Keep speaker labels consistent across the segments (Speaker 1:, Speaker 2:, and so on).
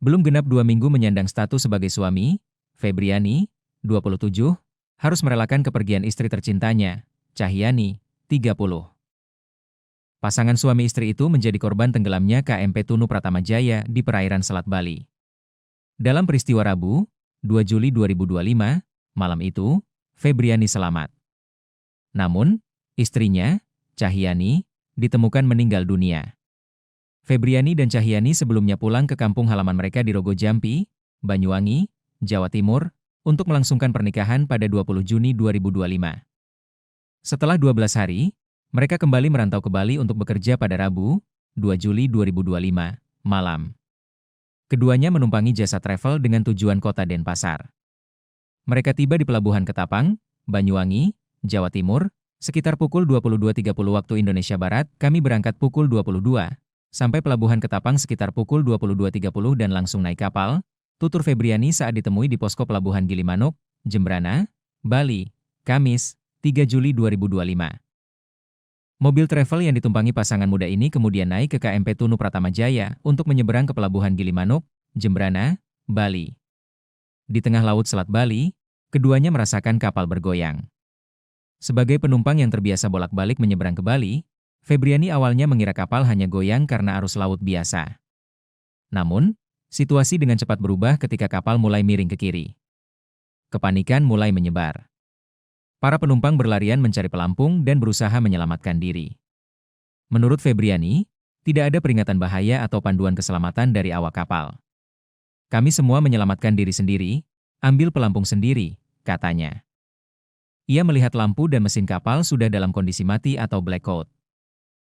Speaker 1: Belum genap 2 minggu menyandang status sebagai suami, Febriani, 27, harus merelakan kepergian istri tercintanya, Cahyani, 30. Pasangan suami istri itu menjadi korban tenggelamnya KMP Tunu Pratama Jaya di perairan Selat Bali. Dalam peristiwa Rabu, 2 Juli 2025, malam itu, Febriani selamat. Namun, istrinya, Cahyani, ditemukan meninggal dunia. Febriani dan Cahyani sebelumnya pulang ke kampung halaman mereka di Rogo Jampi, Banyuwangi, Jawa Timur, untuk melangsungkan pernikahan pada 20 Juni 2025. Setelah 12 hari, mereka kembali merantau ke Bali untuk bekerja pada Rabu, 2 Juli 2025, malam. Keduanya menumpangi jasa travel dengan tujuan kota Denpasar. Mereka tiba di Pelabuhan Ketapang, Banyuwangi, Jawa Timur, sekitar pukul 22.30 waktu Indonesia Barat. Kami berangkat pukul 22, sampai Pelabuhan Ketapang sekitar pukul 22.30 dan langsung naik kapal, tutur Febriani saat ditemui di posko Pelabuhan Gilimanuk, Jembrana, Bali, Kamis, 3 Juli 2025. Mobil travel yang ditumpangi pasangan muda ini kemudian naik ke KMP Tunu Pratama Jaya untuk menyeberang ke Pelabuhan Gilimanuk, Jembrana, Bali. Di tengah laut Selat Bali, keduanya merasakan kapal bergoyang. Sebagai penumpang yang terbiasa bolak-balik menyeberang ke Bali, Febriani awalnya mengira kapal hanya goyang karena arus laut biasa. Namun, situasi dengan cepat berubah ketika kapal mulai miring ke kiri. Kepanikan mulai menyebar. Para penumpang berlarian mencari pelampung dan berusaha menyelamatkan diri. Menurut Febriani, tidak ada peringatan bahaya atau panduan keselamatan dari awak kapal. Kami semua menyelamatkan diri sendiri, ambil pelampung sendiri, katanya. Ia melihat lampu dan mesin kapal sudah dalam kondisi mati atau blackout.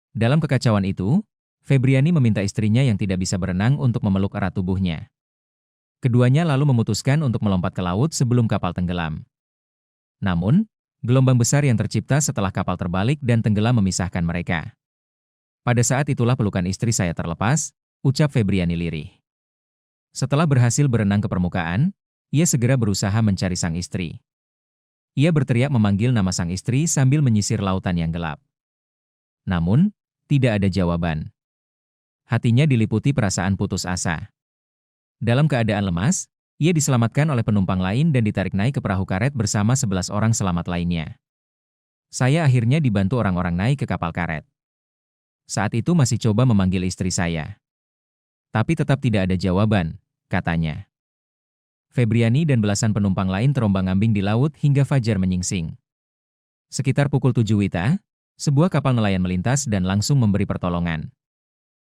Speaker 1: Dalam kekacauan itu, Febriani meminta istrinya yang tidak bisa berenang untuk memeluk erat tubuhnya. Keduanya lalu memutuskan untuk melompat ke laut sebelum kapal tenggelam. Namun, gelombang besar yang tercipta setelah kapal terbalik dan tenggelam memisahkan mereka. Pada saat itulah pelukan istri saya terlepas, ucap Febriani lirih. Setelah berhasil berenang ke permukaan, ia segera berusaha mencari sang istri. Ia berteriak memanggil nama sang istri sambil menyisir lautan yang gelap. Namun, tidak ada jawaban. Hatinya diliputi perasaan putus asa. Dalam keadaan lemas, ia diselamatkan oleh penumpang lain dan ditarik naik ke perahu karet bersama 11 orang selamat lainnya. Saya akhirnya dibantu orang-orang naik ke kapal karet. Saat itu masih coba memanggil istri saya. Tapi tetap tidak ada jawaban, katanya. Febriani dan belasan penumpang lain terombang-ambing di laut hingga fajar menyingsing. Sekitar pukul 7 WITA, sebuah kapal nelayan melintas dan langsung memberi pertolongan.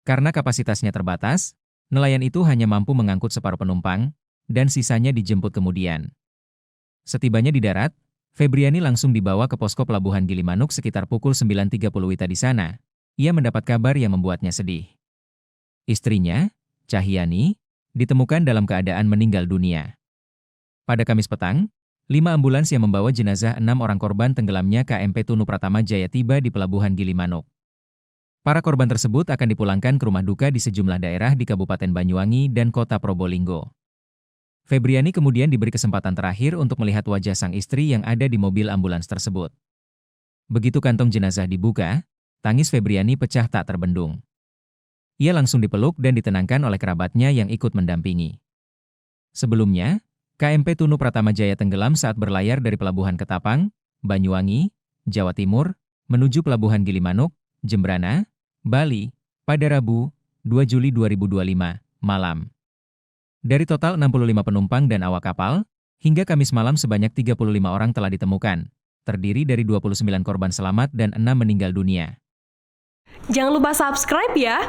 Speaker 1: Karena kapasitasnya terbatas, nelayan itu hanya mampu mengangkut separuh penumpang, dan sisanya dijemput kemudian. Setibanya di darat, Febriani langsung dibawa ke posko Pelabuhan Gilimanuk sekitar pukul 9.30 WITA di sana. Ia mendapat kabar yang membuatnya sedih. Istrinya, Cahyani, ditemukan dalam keadaan meninggal dunia. Pada Kamis petang, 5 ambulans yang membawa jenazah 6 orang korban tenggelamnya KMP Tunu Pratama Jaya tiba di Pelabuhan Gilimanuk. Para korban tersebut akan dipulangkan ke rumah duka di sejumlah daerah di Kabupaten Banyuwangi dan Kota Probolinggo. Febriani kemudian diberi kesempatan terakhir untuk melihat wajah sang istri yang ada di mobil ambulans tersebut. Begitu kantong jenazah dibuka, tangis Febriani pecah tak terbendung. Ia langsung dipeluk dan ditenangkan oleh kerabatnya yang ikut mendampingi. Sebelumnya, KMP Tunu Pratama Jaya tenggelam saat berlayar dari Pelabuhan Ketapang, Banyuwangi, Jawa Timur, menuju Pelabuhan Gilimanuk, Jembrana, Bali, pada Rabu, 2 Juli 2025, malam. Dari total 65 penumpang dan awak kapal, hingga Kamis malam sebanyak 35 orang telah ditemukan, terdiri dari 29 korban selamat dan 6 meninggal dunia.
Speaker 2: Jangan lupa subscribe ya!